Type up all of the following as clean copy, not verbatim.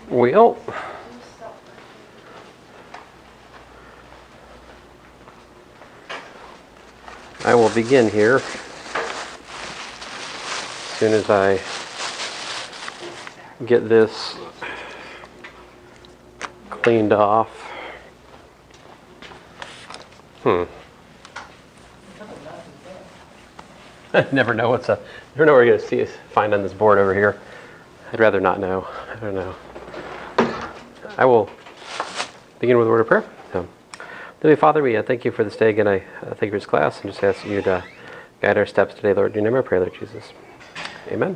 Well, I will begin here as soon as I get this cleaned off. I never know what we're going to find on this board over here. I'd rather not know. I don't know. I will begin with a word of prayer. Heavenly Father, we thank you for this day again. I thank you for this class and just ask you to guide our steps today, Lord. In your name I pray, Lord Jesus. Amen.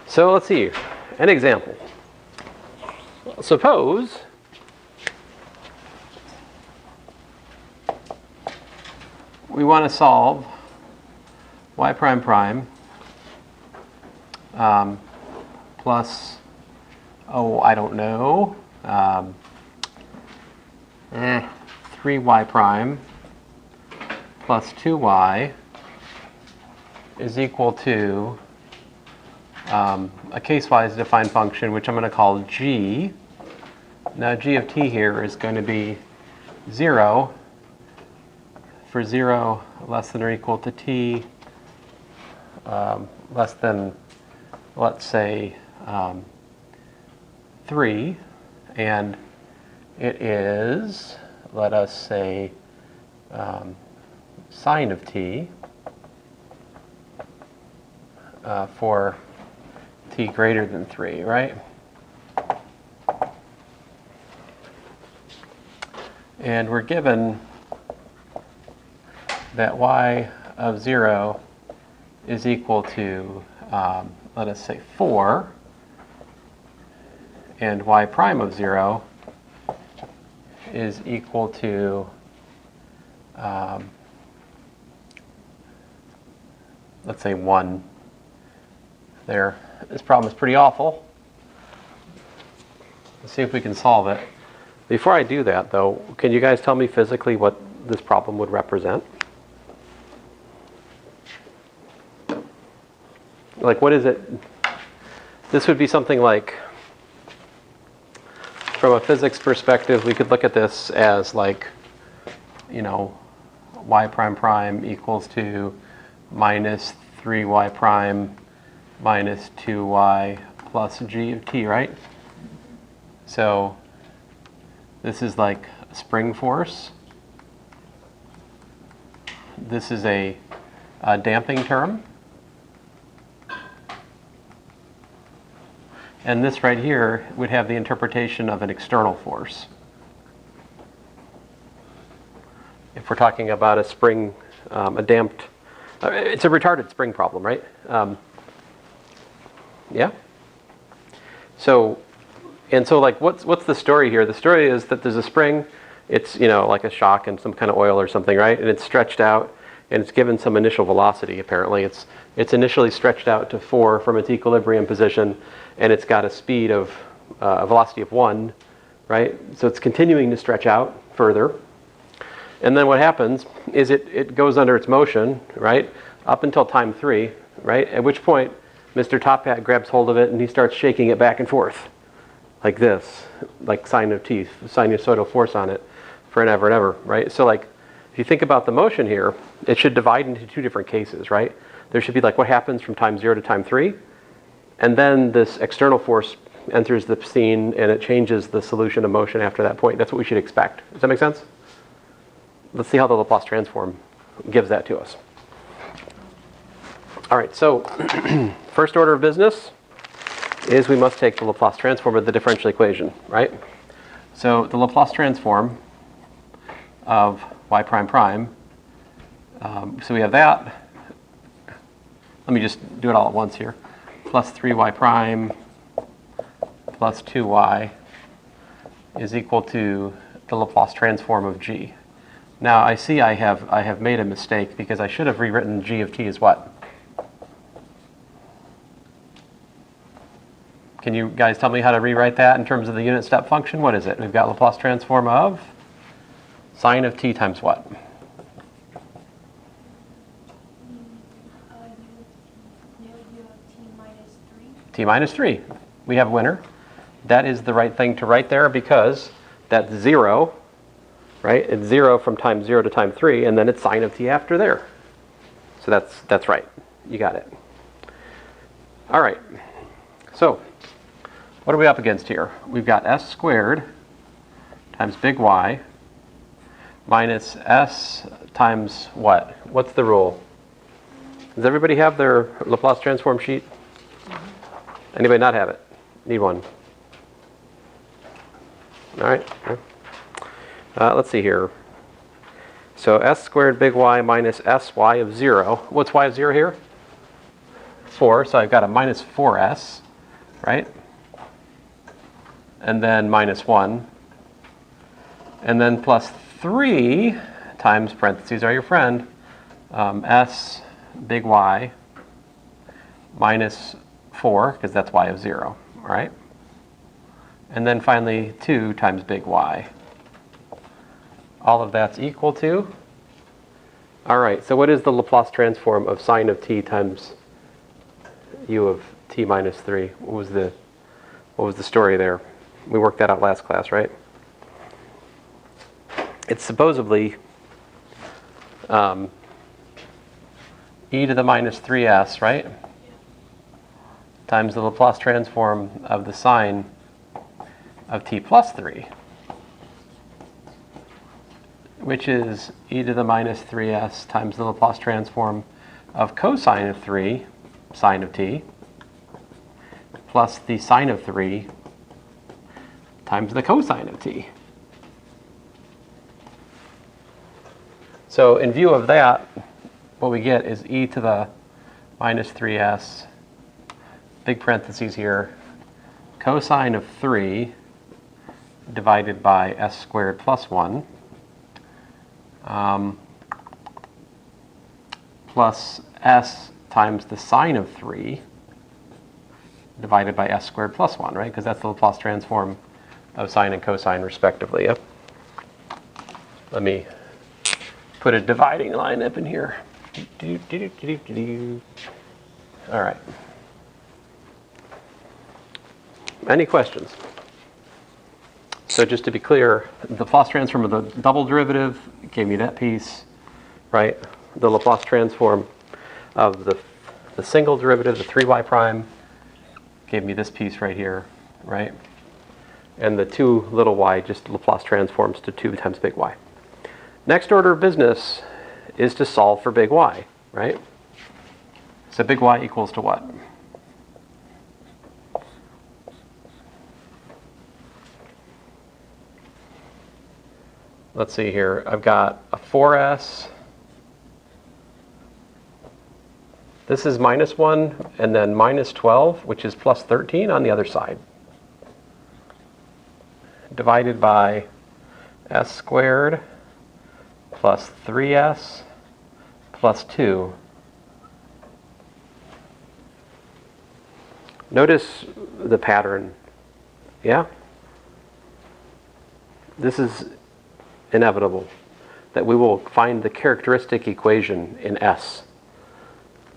So let's see. An example. Suppose we want to solve y prime prime plus, I don't know, 3y prime plus 2y is equal to a case-wise defined function, which I'm going to call g. Now g of t here is going to be 0 for 0 less than or equal to t less than, let's say, 3, and it is, let us say, sine of t for t greater than 3, right? And we're given that y of 0 is equal to, let us say, 4, and y prime of 0 is equal to let's say 1 there. This problem is pretty awful. Let's see if we can solve it. Before I do that, though, can you guys tell me physically what this problem would represent? Like, what is it? This would be something like, from a physics perspective, we could look at this as like, you know, y prime prime equals to minus 3y prime minus 2y plus g of t, right? So this is like a spring force. This is a damping term. And this right here would have the interpretation of an external force. If we're talking about a spring, a damped, it's a retarded spring problem, right? Yeah? So like what's the story here? The story is that there's a spring, it's, you know, like a shock and some kind of oil or something, right? And it's stretched out and it's given some initial velocity, apparently. It's initially stretched out to 4 from its equilibrium position, and it's got a speed of, a velocity of 1, right? So it's continuing to stretch out further. And then what happens is it goes under its motion, right, up until time 3, right? At which point, Mr. Top Hat grabs hold of it and he starts shaking it back and forth, like this, like sine of t, sinusoidal force on it for an ever and ever, right? So like, if you think about the motion here, it should divide into 2 different cases, right? There should be like what happens from time 0 to time 3, and then this external force enters the scene and it changes the solution of motion after that point. That's what we should expect. Does that make sense? Let's see how the Laplace transform gives that to us. All right, so first order of business is we must take the Laplace transform of the differential equation, right? So the Laplace transform of y prime prime, so we have that. Let me just do it all at once here. Plus 3y prime plus 2y is equal to the Laplace transform of g. Now I see I have made a mistake because I should have rewritten g of t as what? Can you guys tell me how to rewrite that in terms of the unit step function? What is it? We've got Laplace transform of sine of t times what? t minus 3. We have a winner. That is the right thing to write there because that's 0, right? It's 0 from time 0 to time 3, and then it's sine of t after there. So that's right. You got it. All right. So what are we up against here? We've got s squared times big Y minus s times what? What's the rule? Does everybody have their Laplace transform sheet? Anybody not have it? Need one. All right. Let's see here. So s squared big Y minus sy of 0. What's y of 0 here? 4. So I've got a minus 4s, right? And then minus 1. And then plus 3 times, parentheses are your friend, s big Y minus 4, because that's y of 0, all right? And then finally 2 times big Y. All of that's equal to? All right, so what is the Laplace transform of sine of t times u of t minus 3? What was the story there? We worked that out last class, right? It's supposedly e to the minus 3s, right? Times the Laplace transform of the sine of t plus 3, which is e to the minus 3s times the Laplace transform of cosine of 3, sine of t, plus the sine of 3 times the cosine of t. So in view of that, what we get is e to the minus 3s, big parentheses here, cosine of 3 divided by s squared plus 1, plus s times the sine of 3 divided by s squared plus 1, right? Because that's the Laplace transform of sine and cosine respectively. Yep. Let me put a dividing line up in here. All right. Any questions? So just to be clear, the Laplace transform of the double derivative gave me that piece, right? The Laplace transform of the single derivative, the 3y prime, gave me this piece right here, right? And the 2 little y just Laplace transforms to 2 times big Y. Next order of business is to solve for big Y, right? So big Y equals to what? Let's see here. I've got a 4s. This is minus 1, and then minus 12, which is plus 13 on the other side, divided by s squared plus 3s plus 2. Notice the pattern. Yeah? This is inevitable, that we will find the characteristic equation in S,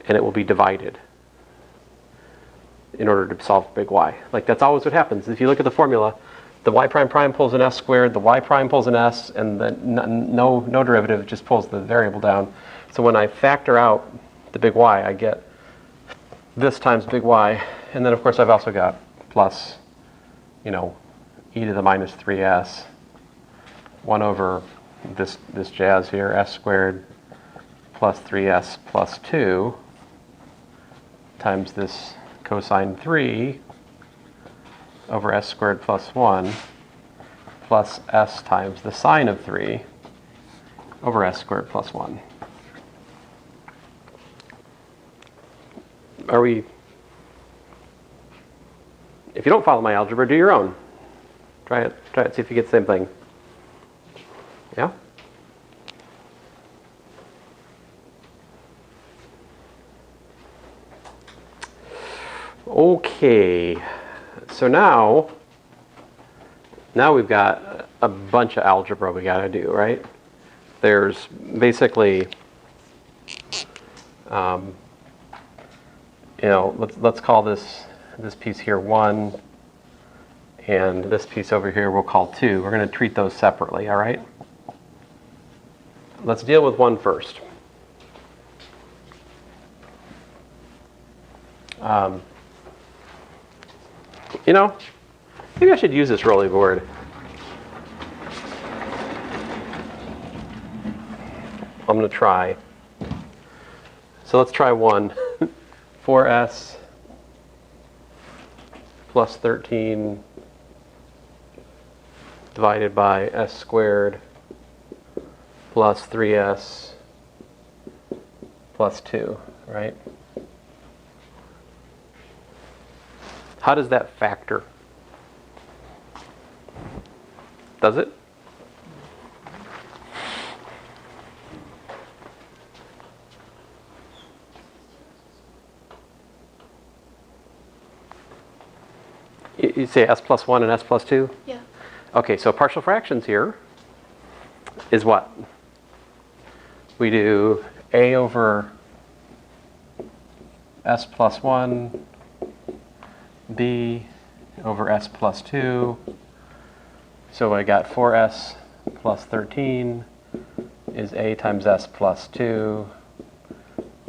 and it will be divided in order to solve big Y. Like, that's always what happens. If you look at the formula, the y prime prime pulls an s squared, the y prime pulls an s, and the no derivative just pulls the variable down. So when I factor out the big Y, I get this times big Y, and then of course I've also got plus, e to the minus 3s, 1 over this jazz here, s squared plus 3s plus 2 times this cosine 3 over s squared plus 1 plus s times the sine of 3 over s squared plus 1. Are we... If you don't follow my algebra, do your own. Try it, see if you get the same thing. Yeah? Okay. So now we've got a bunch of algebra we got to do, right? There's basically, let's call this this piece here 1, and this piece over here we'll call 2. We're going to treat those separately, all right? Let's deal with 1 first. You know, maybe I should use this rolly board. I'm going to try. So let's try 1. 4s plus 13 divided by s squared plus 3s plus 2, right? How does that factor? Does it? You say s plus 1 and s plus 2? Yeah. Okay, so partial fractions here is what? We do a over s plus 1, b over s plus 2. So I got 4s plus 13 is a times s plus 2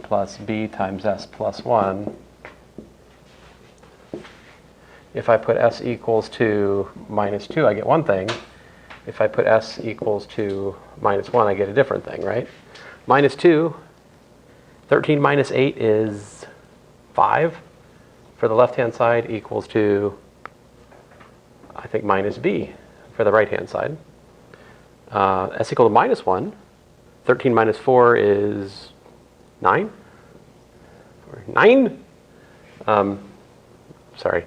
plus b times s plus 1. If I put s equals to minus 2, I get one thing. If I put s equals to minus 1, I get a different thing, right? Minus 2, 13 minus 8 is 5. For the left-hand side equals to, I think, minus b for the right-hand side. S equal to minus 1. 13 minus 4 is 9. 9? Sorry.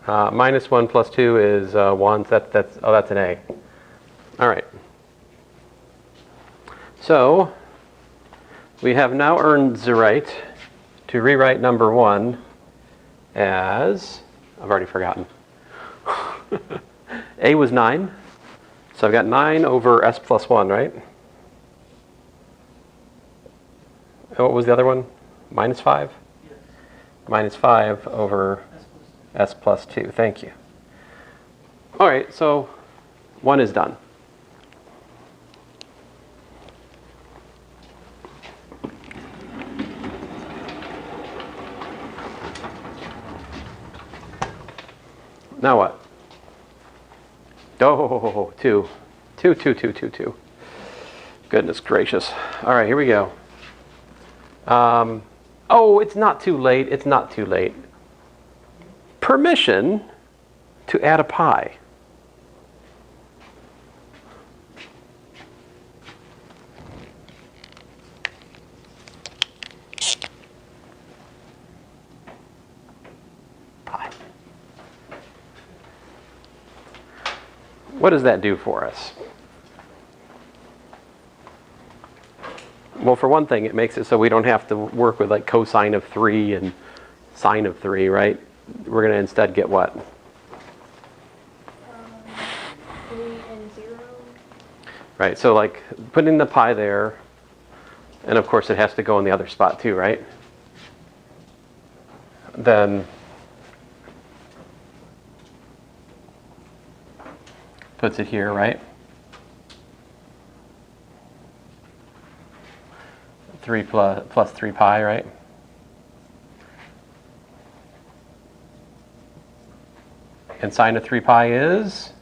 Minus 1 plus 2 is 1. That's an A. All right. So we have now earned the right to rewrite number 1 as, I've already forgotten. A was 9. So I've got 9 over s plus 1, right? And what was the other one? Minus 5? Yes. Minus 5 over s plus 2. Thank you. All right, so 1 is done. Now what? Oh, 2. 2, 2, 2, 2, 2. Goodness gracious. All right, here we go. Oh, it's not too late. It's not too late. Permission to add a pi. Pi. What does that do for us? Well, for one thing, it makes it so we don't have to work with like cosine of 3 and sine of 3, right? We're going to instead get what? 3 and 0. Right, so like putting the pi there, and of course it has to go in the other spot too, right? Then puts it here, right? 3 plus 3 pi, right? And sine of 3 pi is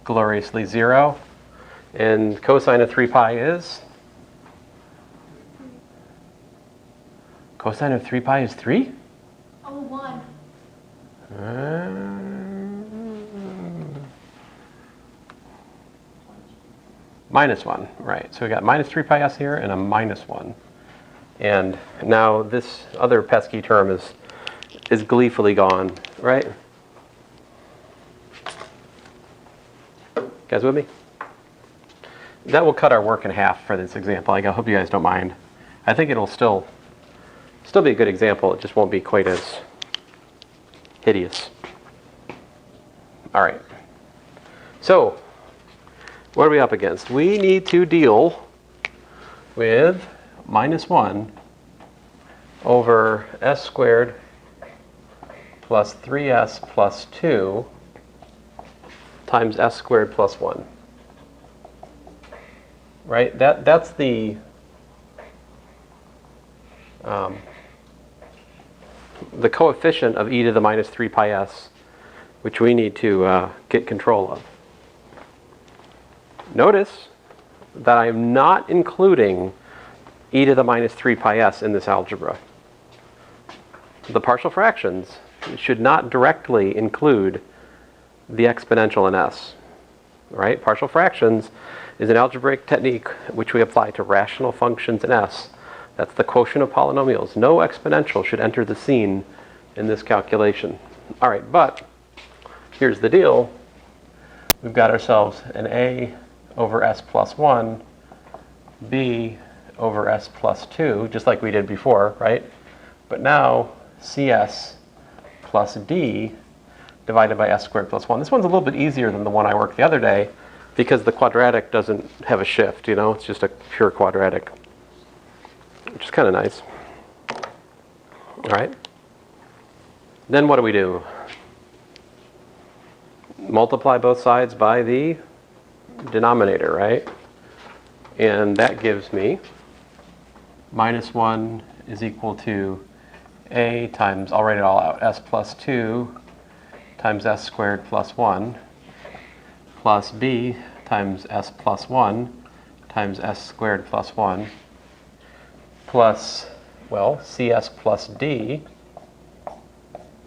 gloriously 0. And cosine of 3 pi is? Cosine of 3 pi is 3? Oh, 1. Minus 1, right. So we got minus 3 pi s here and a minus 1. And now this other pesky term is gleefully gone, right? Guys with me? That will cut our work in half for this example. I hope you guys don't mind. I think it'll still be a good example. It just won't be quite as hideous. All right. So what are we up against? We need to deal with minus 1 over s squared plus 3s plus 2 times s squared plus 1. Right? That's the coefficient of e to the minus 3 pi s, which we need to get control of. Notice that I am not including e to the minus 3 pi s in this algebra. The partial fractions should not directly include the exponential in s. Right? Partial fractions is an algebraic technique which we apply to rational functions in s. That's the quotient of polynomials. No exponential should enter the scene in this calculation. All right, but here's the deal. We've got ourselves an a over s plus 1, b over s plus 2, just like we did before, right? But now cs plus d divided by s squared plus 1. This one's a little bit easier than the one I worked the other day because the quadratic doesn't have a shift, you know? It's just a pure quadratic, which is kind of nice. All right. Then what do? Multiply both sides by the denominator, right? And that gives me minus 1 is equal to a times, I'll write it all out, s plus 2 times s squared plus 1 plus b times s plus 1 times s squared plus 1 plus, well, cs plus d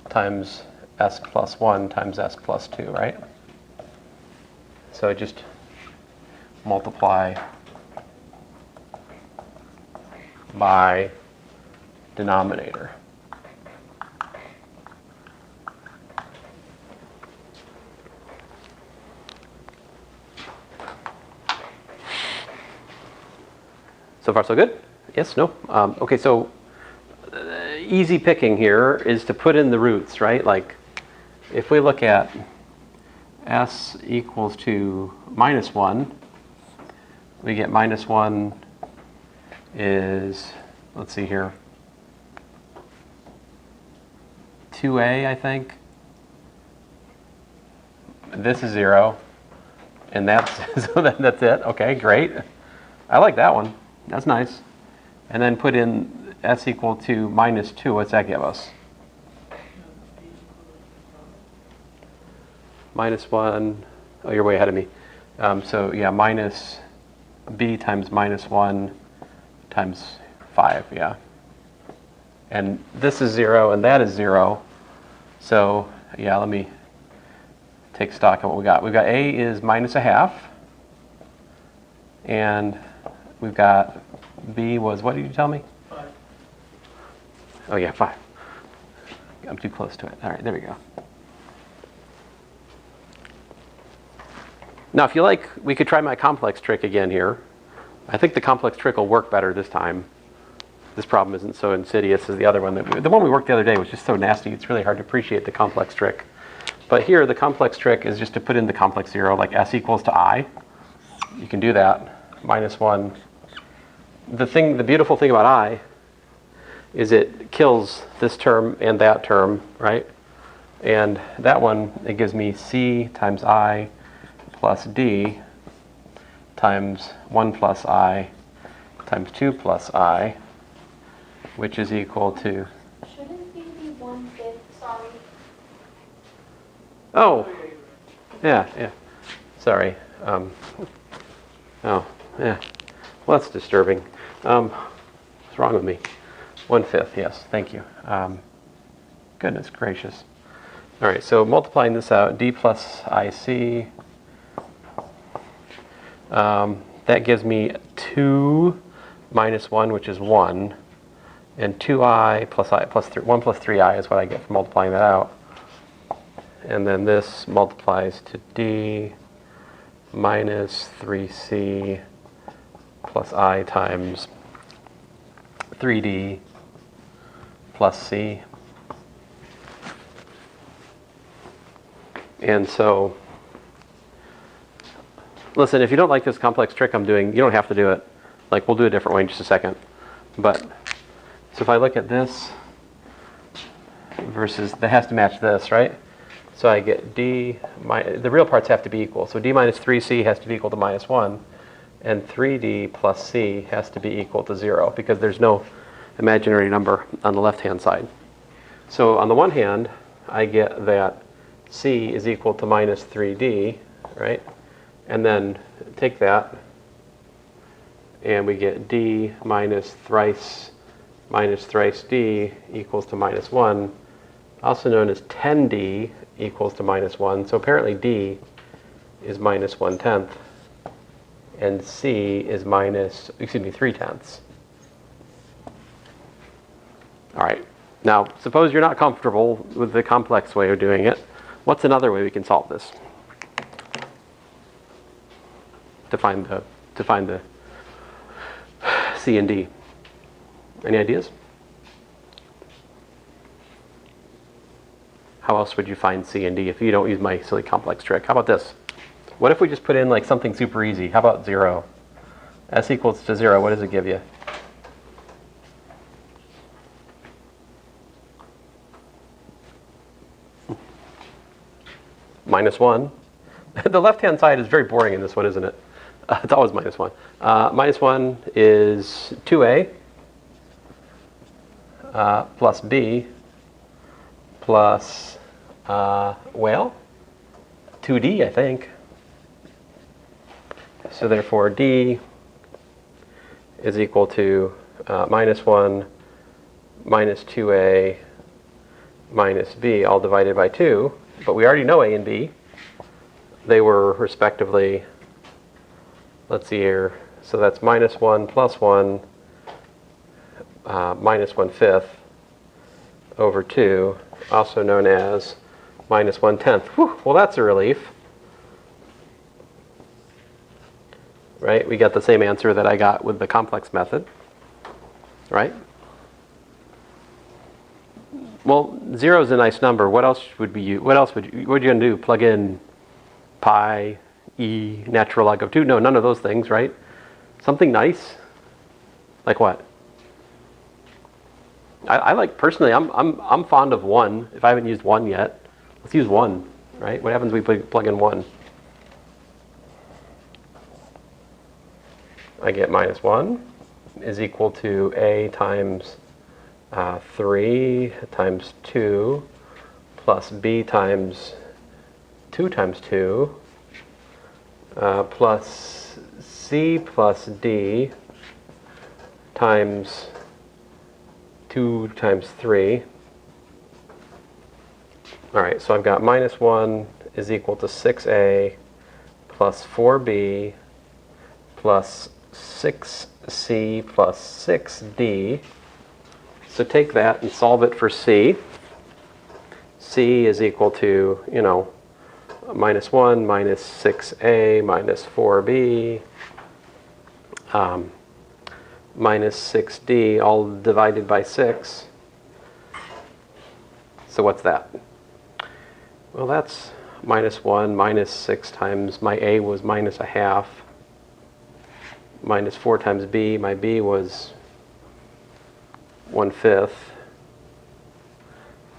times s plus 1 times s plus 2, right? So just multiply by denominator. So far, so good? Yes? No? Okay, so easy picking here is to put in the roots, right? Like, if we look at s equals to minus 1, we get minus 1 is, let's see here, 2a, I think. This is 0, and that's, so that's it. Okay, great. I like that one. That's nice. And then put in s equal to minus 2. What's that give us? Minus 1. Oh, you're way ahead of me. So yeah, minus b times minus 1 times 5, yeah. And this is 0, and that is 0. So yeah, let me take stock of what we got. We've got a is minus a half. And we've got b was, what did you tell me? 5. Oh yeah, 5. I'm too close to it. All right, there we go. Now, if you like, we could try my complex trick again here. I think the complex trick will work better this time. This problem isn't so insidious as the other one. The one we worked the other day was just so nasty, it's really hard to appreciate the complex trick. But here, the complex trick is just to put in the complex 0, like s equals to I. You can do that. Minus 1. The beautiful thing about I is it kills this term and that term, right? And that one, it gives me c times I plus d times 1 plus I times 2 plus I, which is equal to... Shouldn't b be 1/5? Sorry. Oh, yeah. Sorry. Oh, yeah. Well, that's disturbing. What's wrong with me? 1/5, yes, thank you. Goodness gracious. All right, so multiplying this out, d plus ic, that gives me 2 minus 1, which is 1, and 2i plus I plus 3, 1 plus 3i is what I get from multiplying that out. And then this multiplies to d minus 3c plus I times 3d plus c. And so, listen, if you don't like this complex trick I'm doing, you don't have to do it. Like, we'll do a different way in just a second. But, so if I look at this versus, that has to match this, right? So I get d, the real parts have to be equal. So d minus 3c has to be equal to minus 1. And 3d plus c has to be equal to 0 because there's no imaginary number on the left-hand side. So on the one hand, I get that c is equal to minus 3d, right? And then take that, and we get d minus thrice d equals to minus 1, also known as 10d equals to minus 1. So apparently d is minus 1/10, and c is 3/10. All right. Now, suppose you're not comfortable with the complex way of doing it. What's another way we can solve this? To find the C and D. Any ideas? How else would you find C and D if you don't use my silly complex trick? How about this? What if we just put in like something super easy? How about 0? S equals to 0, what does it give you? Minus 1. The left-hand side is very boring in this one, isn't it? It's always minus 1. Minus 1 is 2a plus b plus, well, 2d, I think. So therefore, d is equal to minus 1 minus 2a minus b, all divided by 2. But we already know a and b. They were respectively, let's see here, so that's minus 1 plus 1 minus 1/5 over 2, also known as minus 1/10. Whew, well, that's a relief. Right? We got the same answer that I got with the complex method. Right? Well, 0 is a nice number. What else would you gonna do? Plug in pi, e, natural log of 2? No, none of those things, right? Something nice? Like what? I like, personally, I'm fond of 1. If I haven't used 1 yet, let's use 1, right? What happens if we plug in 1? I get minus 1 is equal to a times 3 times 2 plus b times 2 times 2 plus c plus d times 2 times 3. All right, so I've got minus 1 is equal to 6a plus 4b plus 6c plus 6d. So take that and solve it for c. C is equal to, minus 1 minus 6a minus 4b minus 6d, all divided by 6. So what's that? Well, that's minus 1 minus 6 times, my a was minus 1/2, minus 4 times b, my b was 1/5,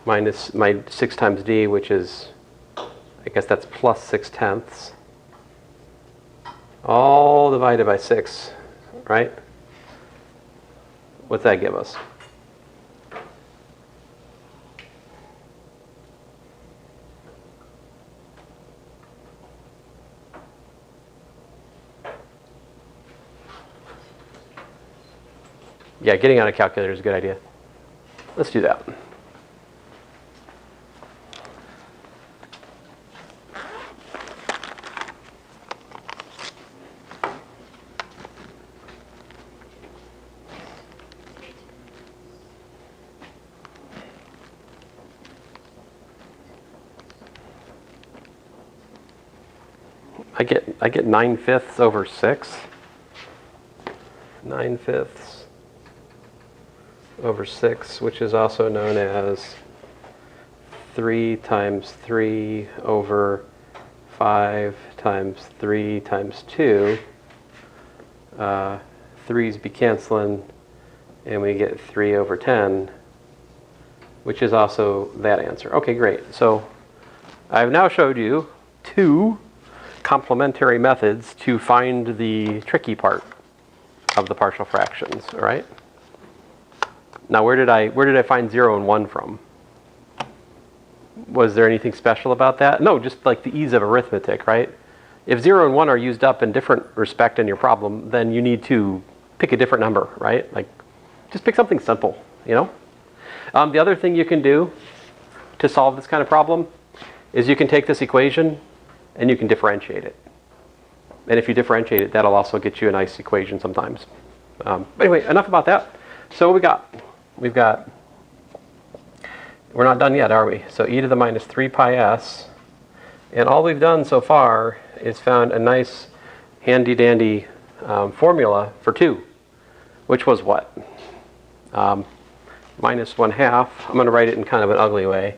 minus my 6 times d, which is, I guess that's plus 6/10, all divided by 6, right? What's that give us? Yeah, getting out a calculator is a good idea. Let's do that. I get 9/5 over 6. 9/5 over 6, which is also known as 3 times 3 over 5 times 3 times 2. 3's be canceling, and we get 3 over 10, which is also that answer. Okay, great. So I've now showed you 2 complementary methods to find the tricky part of the partial fractions, all right? Now where did I find 0 and 1 from? Was there anything special about that? No, just like the ease of arithmetic, right? If 0 and 1 are used up in different respect in your problem, then you need to pick a different number, right? Like, just pick something simple, you know? The other thing you can do to solve this kind of problem is you can take this equation and you can differentiate it. And if you differentiate it, that'll also get you a nice equation sometimes. But anyway, enough about that. So what we got? We're not done yet, are we? So e to the minus 3 pi s. And all we've done so far is found a nice handy-dandy formula for 2, which was what? Minus 1/2. I'm going to write it in kind of an ugly way.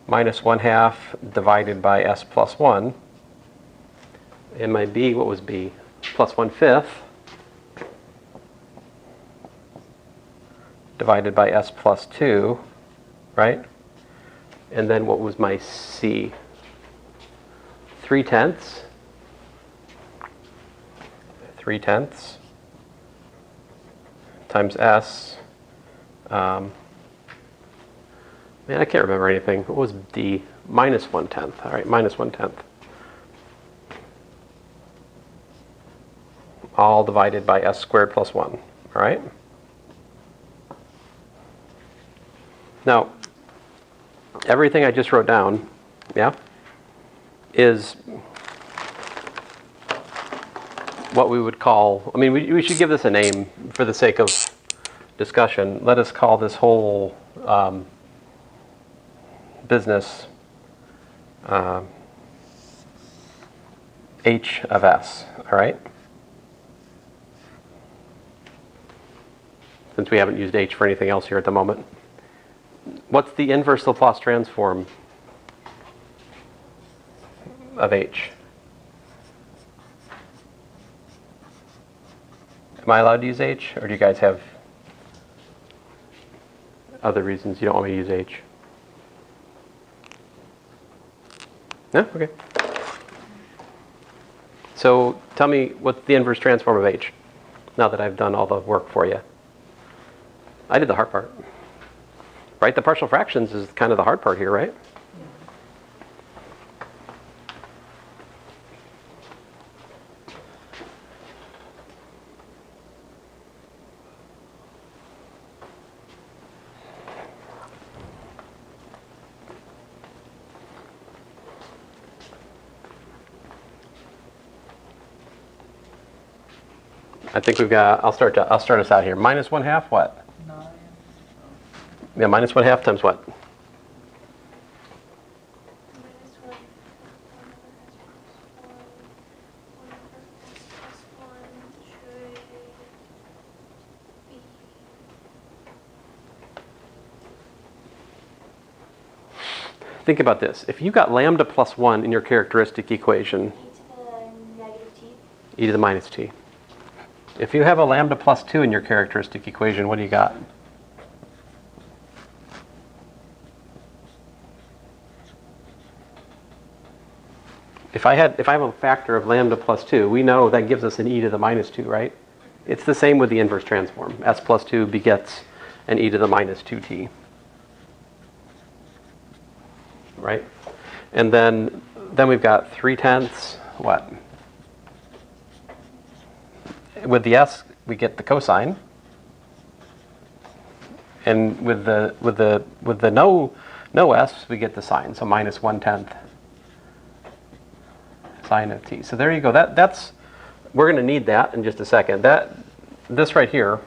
Minus 1/2 divided by s plus 1. And my b, what was b? Plus 1/5 divided by s plus 2, right? And then what was my c? 3/10. 3/10 times s. Man, I can't remember anything. What was d? Minus 1/10. All right, minus 1/10. All divided by s squared plus 1. All right? Now, everything I just wrote down, yeah, is what we would call, I mean, we should give this a name for the sake of discussion. Let us call this whole business h of s, all right? Since we haven't used h for anything else here at the moment. What's the inverse Laplace transform of h? Am I allowed to use h, or do you guys have other reasons you don't want me to use h? No? Okay. So tell me what's the inverse transform of h, now that I've done all the work for you. I did the hard part. Right? The partial fractions is kind of the hard part here, right? I think we've got, I'll start us out here. Minus 1/2 what? 9. Yeah, minus 1/2 times what? Minus 1, 1 over s plus 1 should be Think about this. If you got lambda plus 1 in your characteristic equation, e to the negative t. e to the minus t. If you have a lambda plus 2 in your characteristic equation, what do you got? If I have a factor of lambda plus 2, we know that gives us an e to the minus 2, right? It's the same with the inverse transform. S plus 2 begets an e to the minus 2t. Right? And then we've got 3/10 what? With the s, we get the cosine. And with the no s, we get the sine. So minus 1/10 sine of t. So there you go. That's we're going to need that in just a second. This right here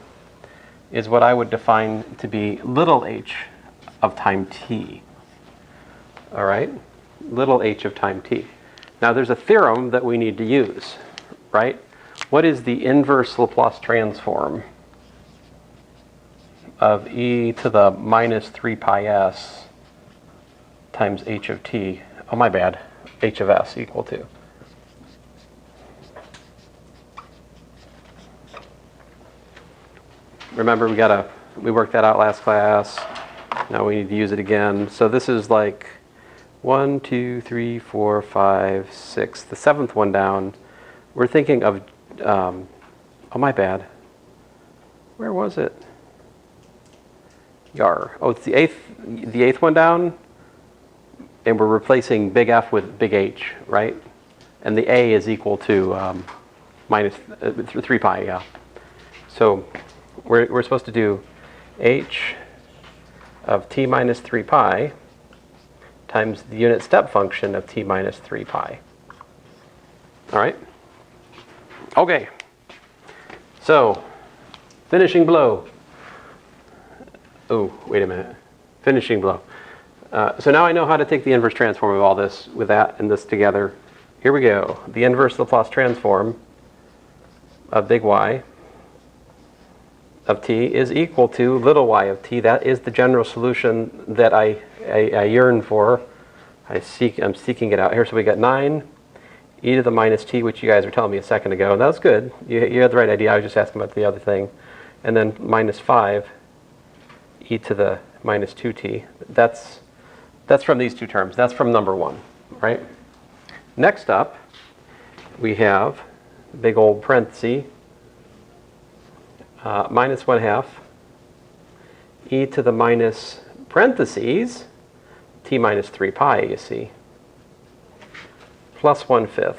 is what I would define to be little h of time t. All right? Little h of time t. Now there's a theorem that we need to use, right? What is the inverse Laplace transform of e to the minus 3 pi s times h of t? Oh, my bad. H of s equal to. remember we worked that out last class. Now we need to use it again. So this is like 1, 2, 3, 4, 5, 6. The seventh one down. We're thinking of, oh my bad. Where was it? Yar. Oh, it's the eighth one down. And we're replacing big F with big H, right? And the A is equal to minus 3 pi, yeah. So we're supposed to do H of t minus 3 pi times the unit step function of t minus 3 pi. All right? Okay. So, finishing blow. Oh, wait a minute. Finishing blow. So now I know how to take the inverse transform of all this with that and this together. Here we go. The inverse Laplace transform of big Y of t is equal to little y of t. That is the general solution that I yearn for. I'm seeking it out here. So we got 9 e to the minus t, which you guys were telling me a second ago. And that was good. You had the right idea. I was just asking about the other thing. And then minus 5 e to the minus 2t. That's from these two terms. That's from number 1, right? Next up, we have big old parenthesis, minus 1/2 e to the minus parentheses t minus 3 pi, you see, plus 1/5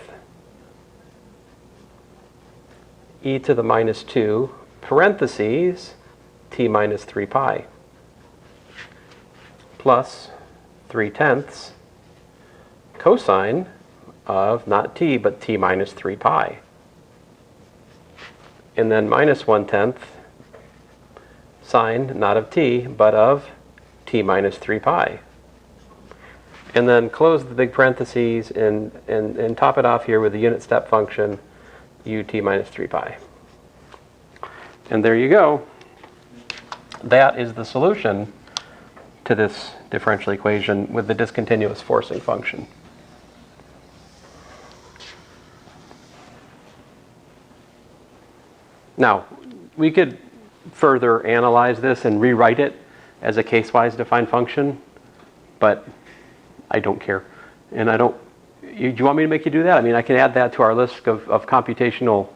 e to the minus 2 parentheses t minus 3 pi plus 3/10 cosine of not t but t minus 3 pi. And then minus 1/10 sine not of t but of t minus 3 pi. And then close the big parentheses and top it off here with the unit step function ut minus 3 pi. And there you go. That is the solution to this differential equation with the discontinuous forcing function. Now, we could further analyze this and rewrite it as a case-wise defined function, but I don't care. And I don't, do you want me to make you do that? I mean, I can add that to our list of computational,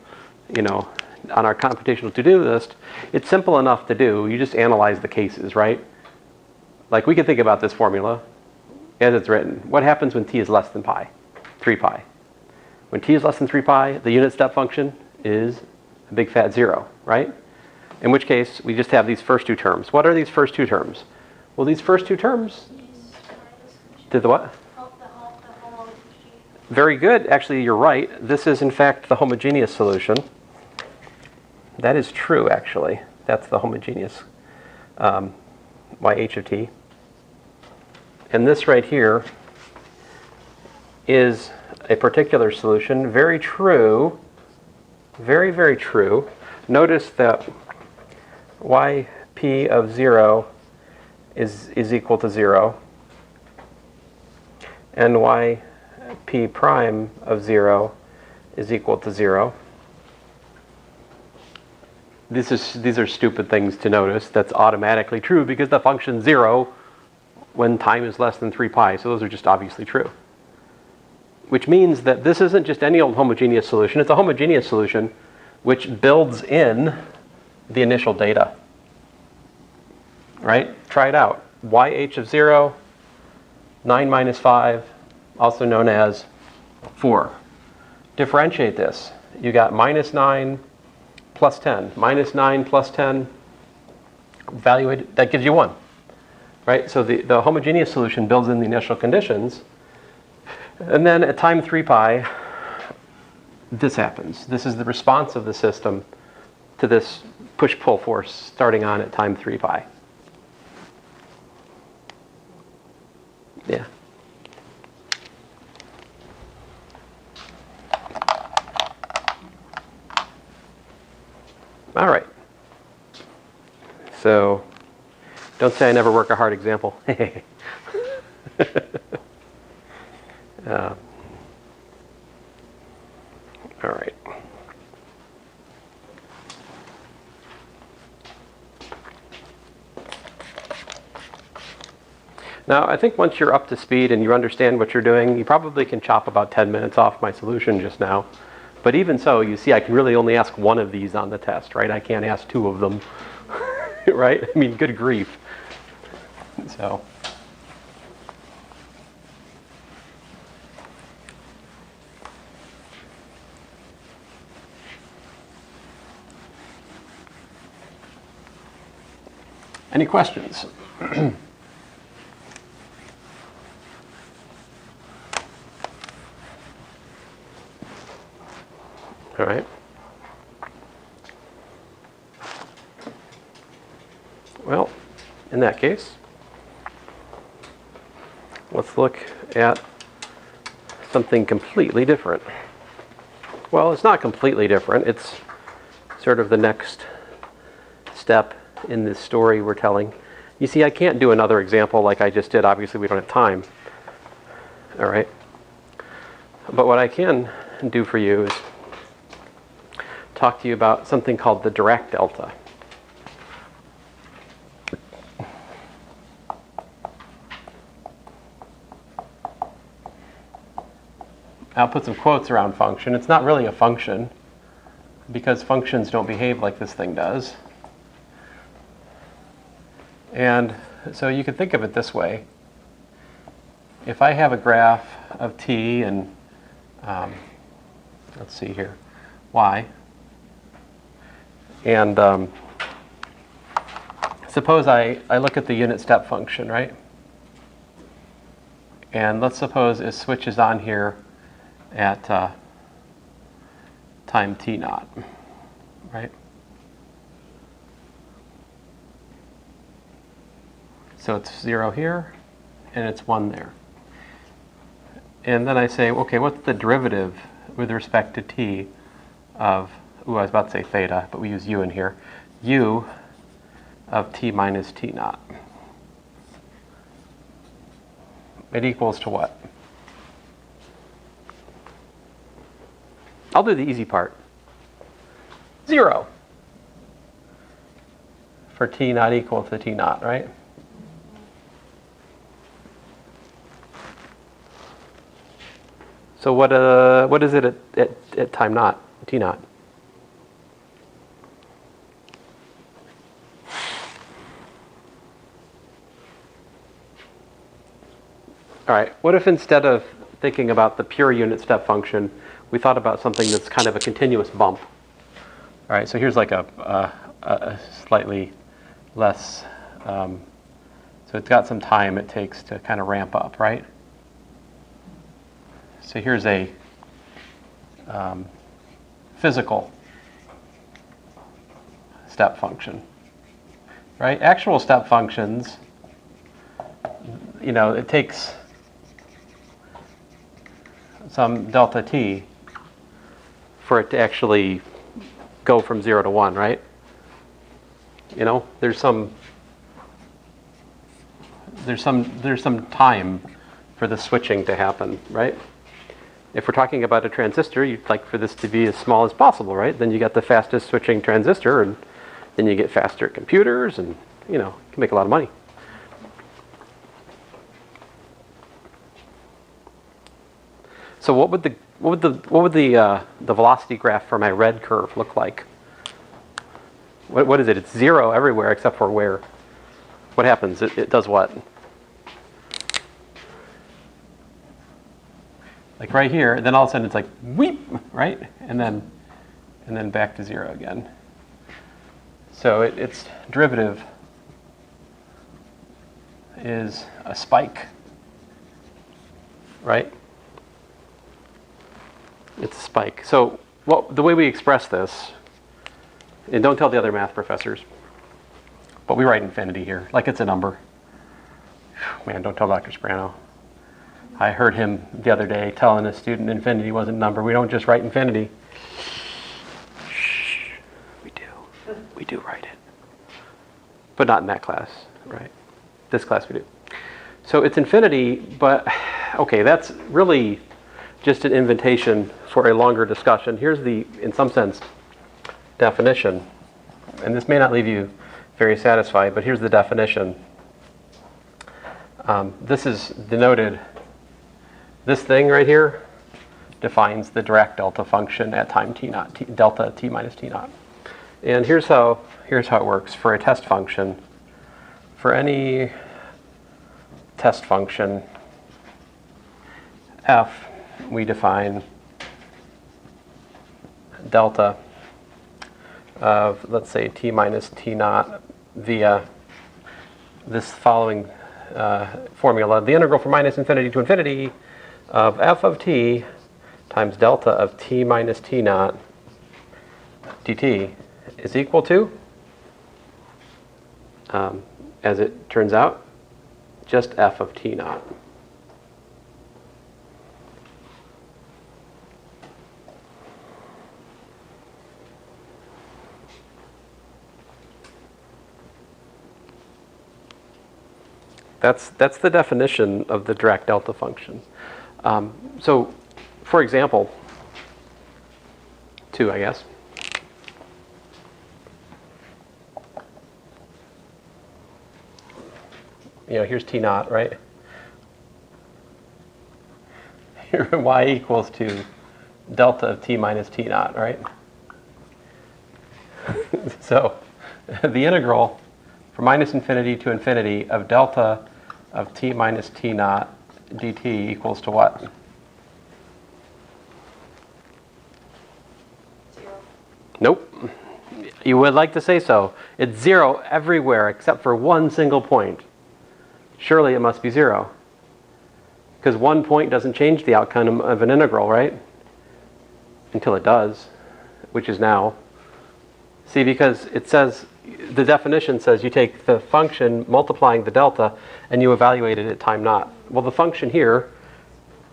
on our computational to-do list. It's simple enough to do. You just analyze the cases, right? Like we could think about this formula as it's written. What happens when t is less than 3 pi? When t is less than 3 pi, the unit step function is a big fat 0, right? In which case, we just have these first two terms. What are these first two terms? Well, these first two terms did the what? Very good. Actually, you're right. This is, in fact, the homogeneous solution. That is true, actually. That's the homogeneous yh of t. And this right here is a particular solution. Very true. Very, very true. Notice that yp of 0 is equal to 0. And yp prime of 0 is equal to 0. These are stupid things to notice. That's automatically true because the function 0 when time is less than 3 pi. So those are just obviously true. Which means that this isn't just any old homogeneous solution. It's a homogeneous solution which builds in the initial data. Right? Try it out. yh of 0, 9 minus 5, also known as 4. Differentiate this. You got minus 9 plus 10. Minus 9 plus 10, evaluate, that gives you 1. Right? So the homogeneous solution builds in the initial conditions. And then at time 3 pi, this happens. This is the response of the system to this push-pull force starting on at time 3 pi. Yeah. All right. So, don't say I never work a hard example. All right. Now, I think once you're up to speed and you understand what you're doing, you probably can chop about 10 minutes off my solution just now. But even so, you see I can really only ask one of these on the test, right? I can't ask two of them, right? I mean, good grief. So. Any questions? All right. Well, in that case, let's look at something completely different. Well, it's not completely different. It's sort of the next step in this story we're telling. You see, I can't do another example like I just did. Obviously, we don't have time. All right. But what I can do for you is talk to you about something called the Dirac Delta. I'll put some quotes around function. It's not really a function because functions don't behave like this thing does. And so you can think of it this way. If I have a graph of t and, let's see here, y, and suppose I look at the unit step function, right? And let's suppose it switches on here at time t naught, right? So it's 0 here, and it's 1 there. And then I say, okay, what's the derivative with respect to t of, I was about to say theta, but we use u in here, u of t minus t naught? It equals to what? I'll do the easy part. 0 for t not equal to t naught, right? So what is it at time naught, t naught? All right, what if instead of thinking about the pure unit step function, we thought about something that's kind of a continuous bump? All right, so here's like a slightly less, so it's got some time it takes to kind of ramp up, right? So here's a physical step function, right? Actual step functions, you know, it takes some delta t for it to actually go from 0 to 1, right? You know, there's some time for the switching to happen, right? If we're talking about a transistor, you'd like for this to be as small as possible, right? Then you get the fastest switching transistor, and then you get faster computers, and you know, you can make a lot of money. So what would the velocity graph for my red curve look like? What is it? It's 0 everywhere except for where? What happens? It does what? Like right here, then all of a sudden it's like weep, right? And then back to 0 again. So its derivative is a spike, right? It's a spike. So the way we express this, and don't tell the other math professors, but we write infinity here, like it's a number. Man, don't tell Dr. Sprano. I heard him the other day telling a student infinity wasn't a number. We don't just write infinity. Shh, we do. We do write it. But not in that class, right? This class we do. So it's infinity, but okay, that's really just an invitation for a longer discussion. Here's the, in some sense, definition. And this may not leave you very satisfied, but here's the definition. This is denoted, this thing right here defines the Dirac delta function at time t naught, delta t minus t naught. And here's how it works for a test function. For any test function f, we define delta of, let's say, t minus t naught via this following formula. The integral from minus infinity to infinity of f of t times delta of t minus t naught dt is equal to, as it turns out, just f of t naught. That's the definition of the Dirac delta function. So, for example, 2, I guess. Here's t naught, right? Here y equals to delta of t minus t naught, right? So the integral from minus infinity to infinity of delta of t minus t naught dt equals to what? 0. Nope. You would like to say so. It's 0 everywhere except for one single point. Surely it must be 0. Because one point doesn't change the outcome of an integral, right? Until it does, which is now. See, because it says, the definition says you take the function multiplying the delta and you evaluate it at time naught. Well, the function here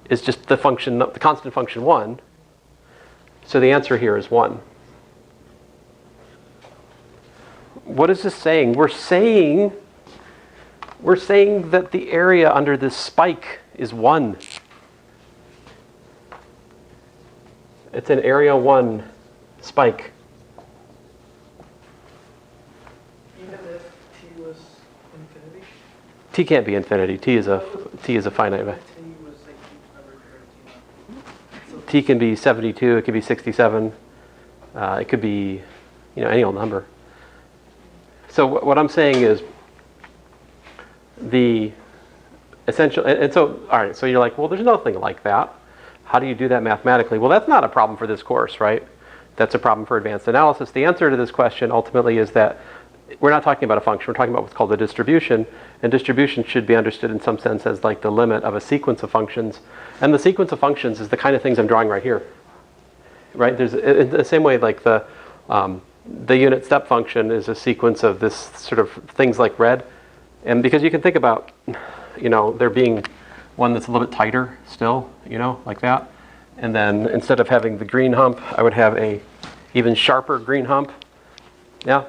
is just the function, the constant function 1. So the answer here is 1. What is this saying? We're saying that the area under this spike is 1. It's an area 1 spike. Even if t was infinity? T can't be infinity. T is a finite. T was like arbitrary t naught. So T can be 72. It could be 67. It could be, any old number. So what I'm saying is the essential, and so, all right, so you're like, well, there's nothing like that. How do you do that mathematically? Well, that's not a problem for this course, right? That's a problem for advanced analysis. The answer to this question ultimately is that we're not talking about a function. We're talking about what's called a distribution. And distribution should be understood in some sense as like the limit of a sequence of functions. And the sequence of functions is the kind of things I'm drawing right here. Right? There's in the same way like the unit step function is a sequence of this sort of things like red. And because you can think about, there being one that's a little bit tighter still, like that. And then instead of having the green hump, I would have a even sharper green hump. Yeah.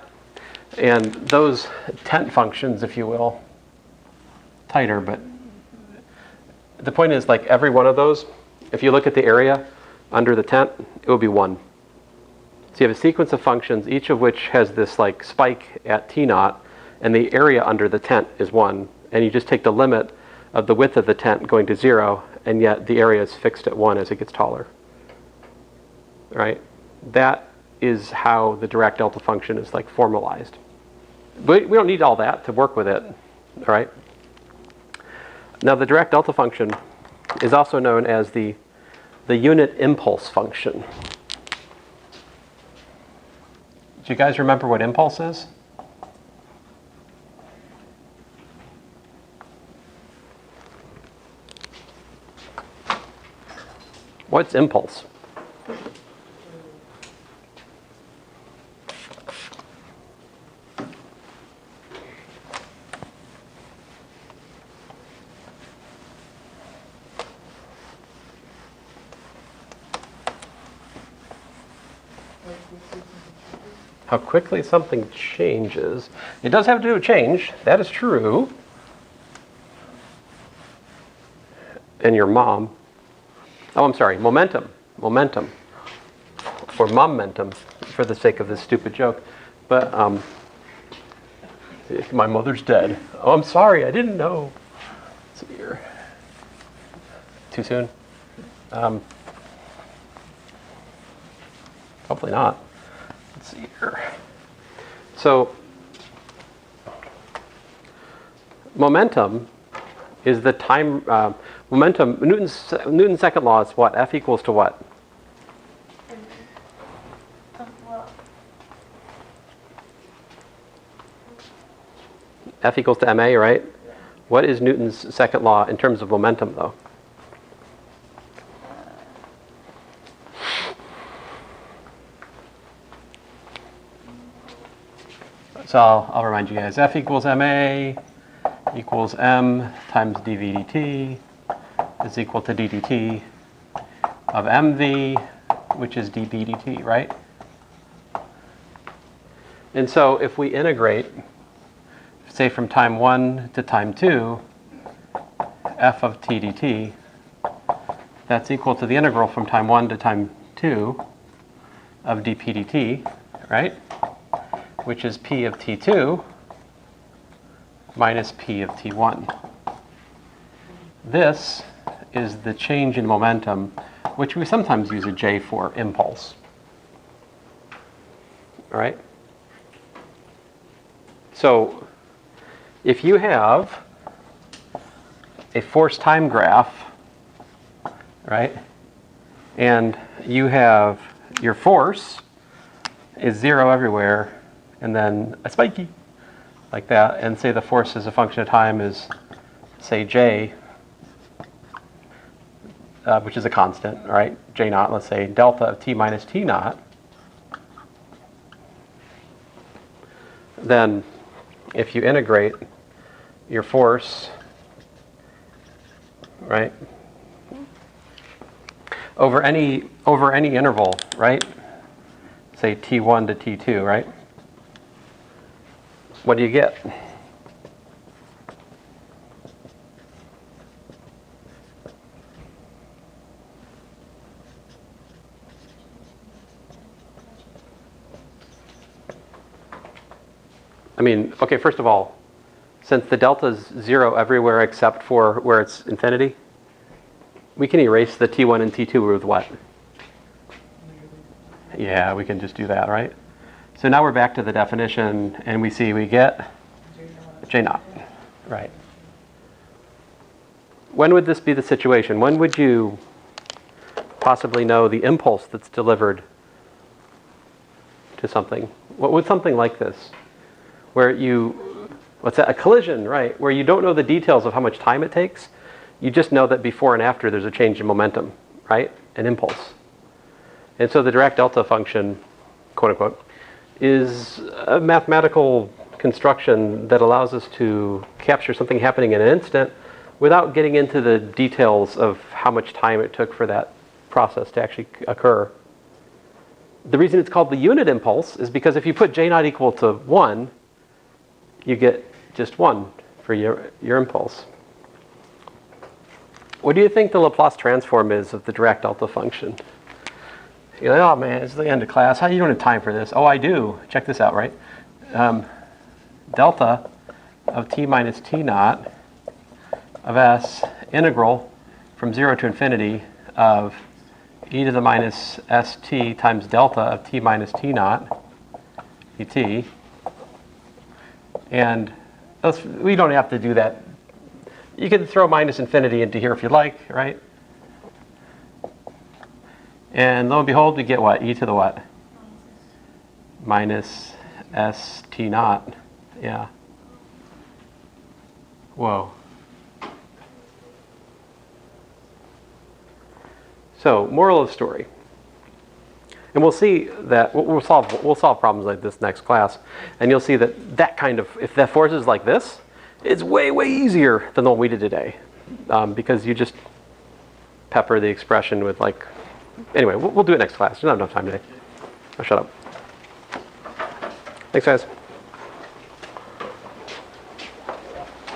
And those tent functions, if you will, tighter, but the point is like every one of those, if you look at the area under the tent, it will be 1. So you have a sequence of functions, each of which has this like spike at t naught, and the area under the tent is 1. And you just take the limit of the width of the tent going to 0, and yet the area is fixed at 1 as it gets taller. Right? That is how the Dirac delta function is like formalized. But we don't need all that to work with it. All right? Now the Dirac delta function is also known as the unit impulse function. Do you guys remember what impulse is? What's impulse? How quickly something changes. It does have to do with change. That is true. And your mom. Oh, I'm sorry. Momentum. Momentum. Or momentum, for the sake of this stupid joke. But my mother's dead. Oh, I'm sorry. I didn't know. too soon? Hopefully not. Let's see here. So momentum is the time, momentum, Newton's second law is what? F equals to what? Well, F equals to ma, right? What is Newton's second law in terms of momentum, though? So I'll remind you guys, F equals ma equals m times dv dt is equal to ddt of mv, which is dB dt, right? And so if we integrate, say from time 1 to time 2, f of t dt, that's equal to the integral from time 1 to time 2 of dp dt, right? Which is p of t2 minus p of t1. This is the change in momentum, which we sometimes use a J for, impulse. All right? So if you have a force time graph, right, and you have your force is 0 everywhere, and then a spiky like that, and say the force as a function of time is, say, J, which is a constant, right? J naught, let's say delta of t minus t naught, then if you integrate your force, right, over any interval, right, say t1 to t2, right, what do you get? I mean, okay, first of all, since the delta is 0 everywhere except for where it's infinity, we can erase the t1 and t2 with what? Yeah, we can just do that, right? So now we're back to the definition, and we see we get J naught, right? When would this be the situation? When would you possibly know the impulse that's delivered to something? What would something like this, where you, what's that, a collision, right? Where you don't know the details of how much time it takes, you just know that before and after there's a change in momentum, right? An impulse. And so the Dirac Delta function, quote unquote, is a mathematical construction that allows us to capture something happening in an instant without getting into the details of how much time it took for that process to actually occur. The reason it's called the unit impulse is because if you put J naught equal to 1, you get just 1 for your impulse. What do you think the Laplace transform is of the Dirac Delta function? You're like, oh man, it's the end of class. How you don't have time for this? Oh, I do. Check this out, right? Delta of t minus t naught of s integral from 0 to infinity of e to the minus st times delta of t minus t naught dt. And we don't have to do that. You can throw minus infinity into here if you like, right? And lo and behold, we get what? E to the what? Minus st naught. Yeah. Whoa. So, moral of the story. And we'll see that we'll solve problems like this next class, and you'll see that that kind of, if that force is like this, it's way easier than the one we did today, because you just pepper the expression with like. Anyway, we'll do it next class. We don't have enough time today. I'll shut up. Thanks, guys.